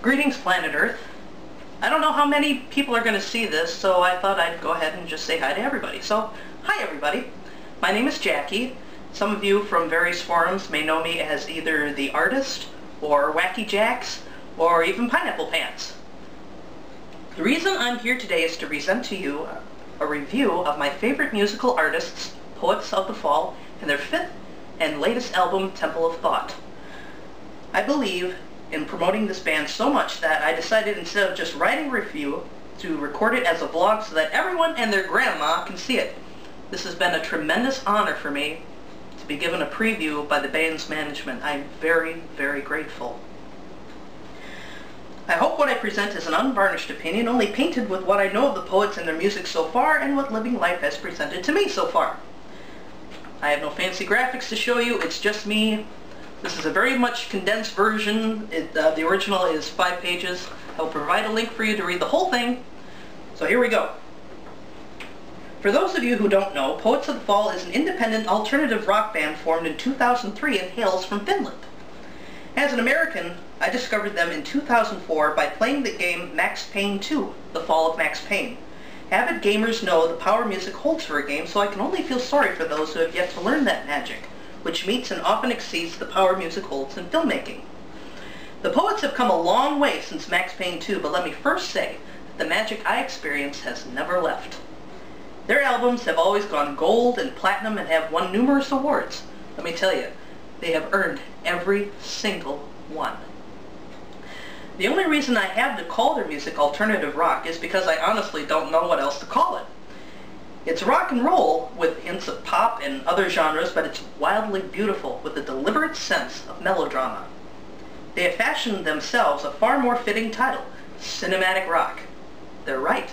Greetings, planet Earth. I don't know how many people are going to see this, so I thought I'd go ahead and just say hi to everybody. So, hi everybody. My name is Jackie. Some of you from various forums may know me as either The Artist, or Wacky Jacks, or even Pineapple Pants. The reason I'm here today is to present to you a review of my favorite musical artists, Poets of the Fall, and their fifth and latest album, Temple of Thought. I believe in promoting this band so much that I decided, instead of just writing a review, to record it as a vlog so that everyone and their grandma can see it. This has been a tremendous honor for me to be given a preview by the band's management. I'm very, very grateful. I hope what I present is an unvarnished opinion, only painted with what I know of the Poets and their music so far, and what living life has presented to me so far. I have no fancy graphics to show you, it's just me. This is a very much condensed version. The original is 5 pages. I will provide a link for you to read the whole thing. So here we go. For those of you who don't know, Poets of the Fall is an independent alternative rock band formed in 2003 and hails from Finland. As an American, I discovered them in 2004 by playing the game Max Payne 2, The Fall of Max Payne. Avid gamers know the power music holds for a game, so I can only feel sorry for those who have yet to learn that magic, which meets and often exceeds the power music holds in filmmaking. The Poets have come a long way since Max Payne 2, but let me first say that the magic I experienced has never left. Their albums have always gone gold and platinum and have won numerous awards. Let me tell you, they have earned every single one. The only reason I have to call their music alternative rock is because I honestly don't know what else to call it. It's rock and roll with hints of pop and other genres, but it's wildly beautiful with a deliberate sense of melodrama. They have fashioned themselves a far more fitting title, cinematic rock. They're right.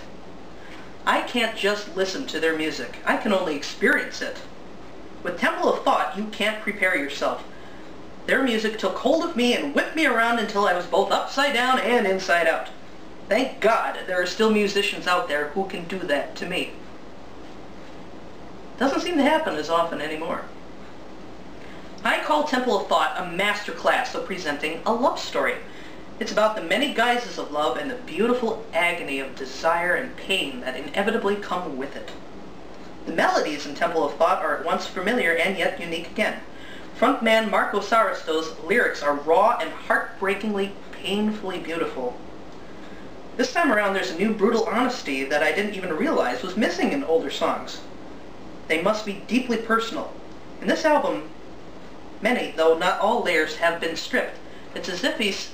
I can't just listen to their music, I can only experience it. With Temple of Thought, you can't prepare yourself. Their music took hold of me and whipped me around until I was both upside down and inside out. Thank God there are still musicians out there who can do that to me. Doesn't seem to happen as often anymore. I call Temple of Thought a masterclass of presenting a love story. It's about the many guises of love and the beautiful agony of desire and pain that inevitably come with it. The melodies in Temple of Thought are at once familiar and yet unique again. Frontman Marco Sarasto's lyrics are raw and heartbreakingly, painfully beautiful. This time around there's a new brutal honesty that I didn't even realize was missing in older songs. They must be deeply personal. In this album, many, though not all, layers have been stripped. It's as if he's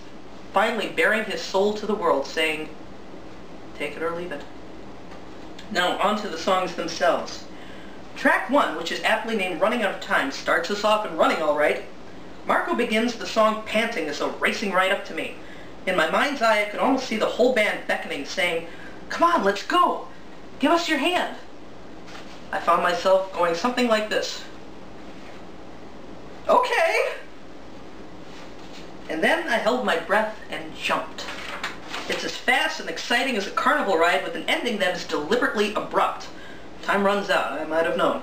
finally bearing his soul to the world, saying, take it or leave it. Now, on to the songs themselves. Track 1, which is aptly named Running Out of Time, starts us off and running all right. Marco begins the song panting as though racing right up to me. In my mind's eye, I could almost see the whole band beckoning, saying, come on, let's go! Give us your hand! I found myself going something like this. Okay! And then I held my breath and jumped. It's as fast and exciting as a carnival ride with an ending that is deliberately abrupt. Time runs out, I might have known.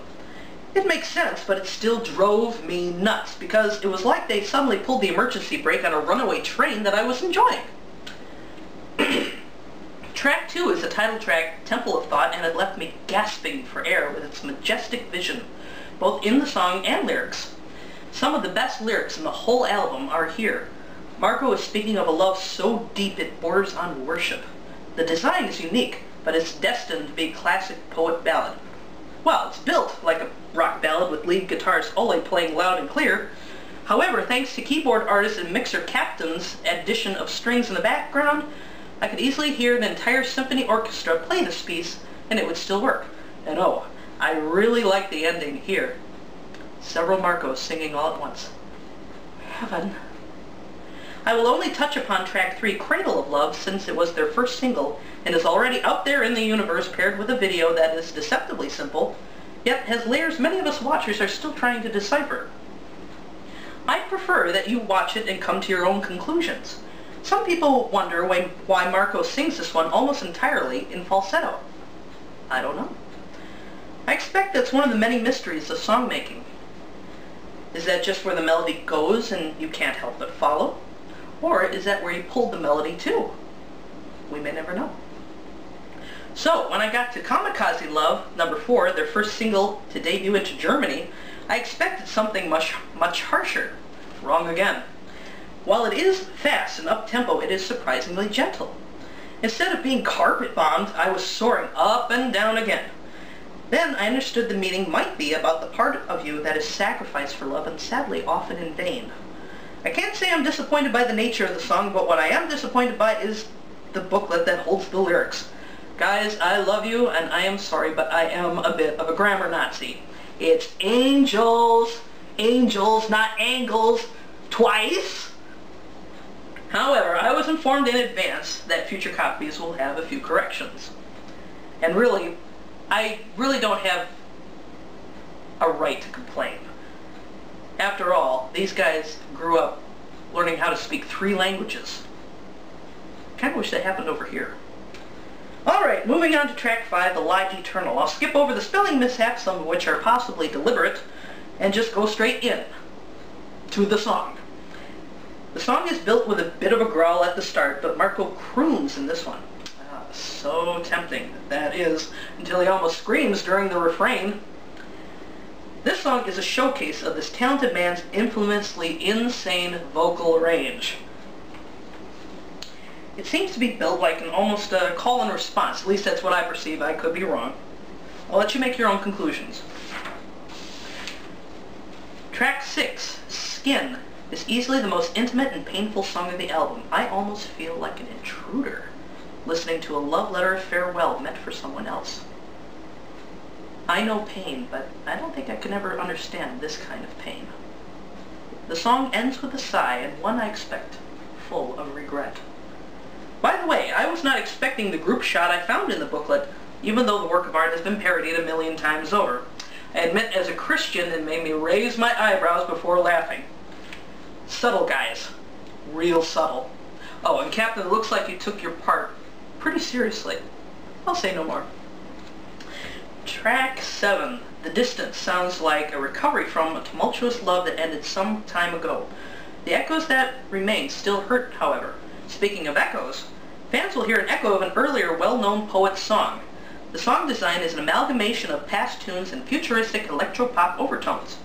It makes sense, but it still drove me nuts, because it was like they suddenly pulled the emergency brake on a runaway train that I was enjoying. Track 2 is the title track, Temple of Thought, and it left me gasping for air with its majestic vision, both in the song and lyrics. Some of the best lyrics in the whole album are here. Marco is speaking of a love so deep it borders on worship. The design is unique, but it's destined to be a classic poet ballad. Well, it's built like a rock ballad with lead guitarist Ole playing loud and clear. However, thanks to keyboard artist and mixer Captain's addition of strings in the background, I could easily hear an entire symphony orchestra play this piece, and it would still work. And oh, I really like the ending here. Several Marcos singing all at once. Heaven. I will only touch upon track 3, Cradle of Love, since it was their first single, and is already out there in the universe paired with a video that is deceptively simple, yet has layers many of us watchers are still trying to decipher. I prefer that you watch it and come to your own conclusions. Some people wonder why Marco sings this one almost entirely in falsetto. I don't know. I expect that's one of the many mysteries of songmaking. Is that just where the melody goes and you can't help but follow? Or is that where he pulled the melody to? We may never know. So, when I got to Kamikaze Love, number 4, their first single to debut into Germany, I expected something much harsher. Wrong again. While it is fast and up-tempo, it is surprisingly gentle. Instead of being carpet-bombed, I was soaring up and down again. Then I understood the meaning might be about the part of you that is sacrificed for love and sadly often in vain. I can't say I'm disappointed by the nature of the song, but what I am disappointed by is the booklet that holds the lyrics. Guys, I love you, and I am sorry, but I am a bit of a grammar Nazi. It's angels, angels, not angles, twice. However, I was informed in advance that future copies will have a few corrections. And really, I really don't have a right to complain. After all, these guys grew up learning how to speak 3 languages. Kind of wish that happened over here. Alright, moving on to track 5, The Lie Eternal. I'll skip over the spelling mishaps, some of which are possibly deliberate, and just go straight in to the song. The song is built with a bit of a growl at the start, but Marco croons in this one. So tempting, that is, until he almost screams during the refrain. This song is a showcase of this talented man's infamously insane vocal range. It seems to be built like almost a call and response. At least that's what I perceive. I could be wrong. I'll let you make your own conclusions. Track 6, Skin, is easily the most intimate and painful song of the album. I almost feel like an intruder listening to a love letter of farewell meant for someone else. I know pain, but I don't think I could ever understand this kind of pain. The song ends with a sigh, and one I expect full of regret. By the way, I was not expecting the group shot I found in the booklet, even though the work of art has been parodied a million times over. I admit, as a Christian, it made me raise my eyebrows before laughing. Subtle, guys. Real subtle. Oh, and Captain, it looks like you took your part pretty seriously. I'll say no more. Track 7, The Distance, sounds like a recovery from a tumultuous love that ended some time ago. The echoes that remain still hurt, however. Speaking of echoes, fans will hear an echo of an earlier well-known poet's song. The song design is an amalgamation of past tunes and futuristic electro-pop overtones.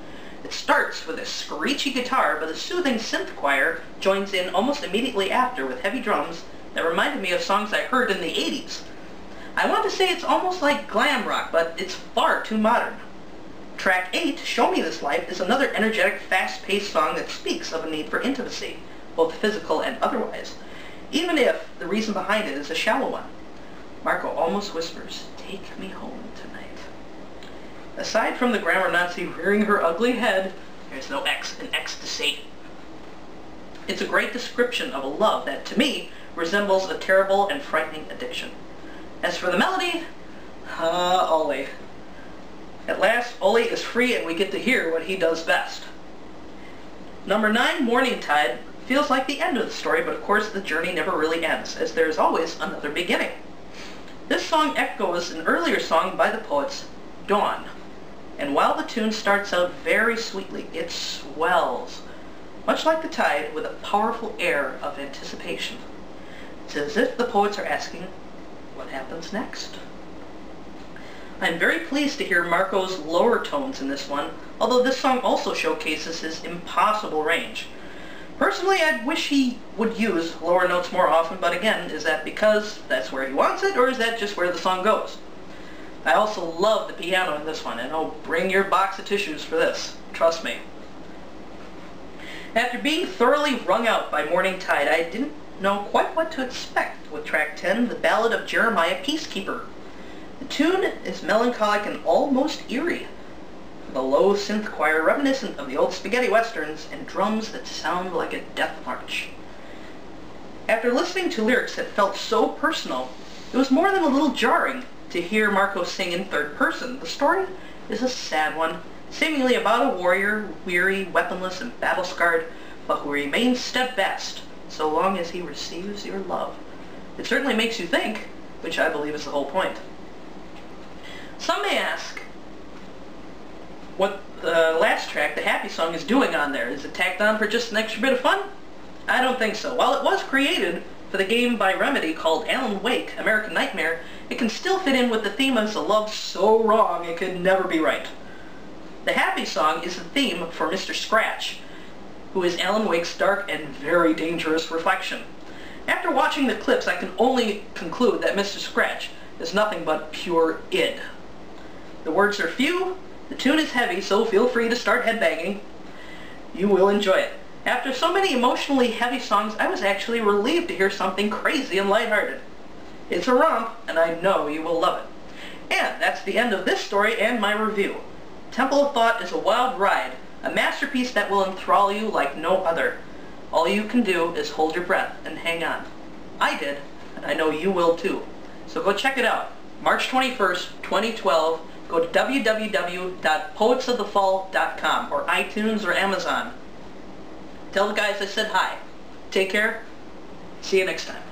It starts with a screechy guitar, but a soothing synth choir joins in almost immediately after with heavy drums that reminded me of songs I heard in the 80s. I want to say it's almost like glam rock, but it's far too modern. Track 8, Show Me This Life, is another energetic, fast-paced song that speaks of a need for intimacy, both physical and otherwise, even if the reason behind it is a shallow one. Marco almost whispers, "Take me home tonight." Aside from the grammar Nazi rearing her ugly head, there's no X in ecstasy. It's a great description of a love that, to me, resembles a terrible and frightening addiction. As for the melody, Ole. At last, Ole is free and we get to hear what he does best. Number 9, Morning Tide, feels like the end of the story, but of course the journey never really ends, as there is always another beginning. This song echoes an earlier song by the Poets, Dawn. And while the tune starts out very sweetly, it swells, much like the tide, with a powerful air of anticipation. It's as if the Poets are asking, what happens next? I'm very pleased to hear Marco's lower tones in this one, although this song also showcases his impossible range. Personally, I'd wish he would use lower notes more often, but again, is that because that's where he wants it, or is that just where the song goes? I also love the piano in this one, and oh, bring your box of tissues for this. Trust me. After being thoroughly wrung out by Morning Tide, I didn't know quite what to expect with track 10, The Ballad of Jeremiah Peacekeeper. The tune is melancholic and almost eerie, with a low synth choir reminiscent of the old spaghetti westerns and drums that sound like a death march. After listening to lyrics that felt so personal, it was more than a little jarring to hear Marco sing in third person. The story is a sad one, seemingly about a warrior, weary, weaponless, and battle-scarred, but who remains steadfast so long as he receives your love. It certainly makes you think, which I believe is the whole point. Some may ask what the last track, the Happy Song, is doing on there. Is it tacked on for just an extra bit of fun? I don't think so. While it was created for the game by Remedy called Alan Wake, American Nightmare, it can still fit in with the theme as a love so wrong it could never be right. The happy song is the theme for Mr. Scratch, who is Alan Wake's dark and very dangerous reflection. After watching the clips, I can only conclude that Mr. Scratch is nothing but pure id. The words are few, the tune is heavy, so feel free to start headbanging. You will enjoy it. After so many emotionally heavy songs, I was actually relieved to hear something crazy and lighthearted. It's a romp, and I know you will love it. And that's the end of this story and my review. Temple of Thought is a wild ride, a masterpiece that will enthrall you like no other. All you can do is hold your breath and hang on. I did, and I know you will too. So go check it out. March 21st, 2012. Go to www.poetsofthefall.com or iTunes or Amazon. Tell the guys I said hi. Take care. See you next time.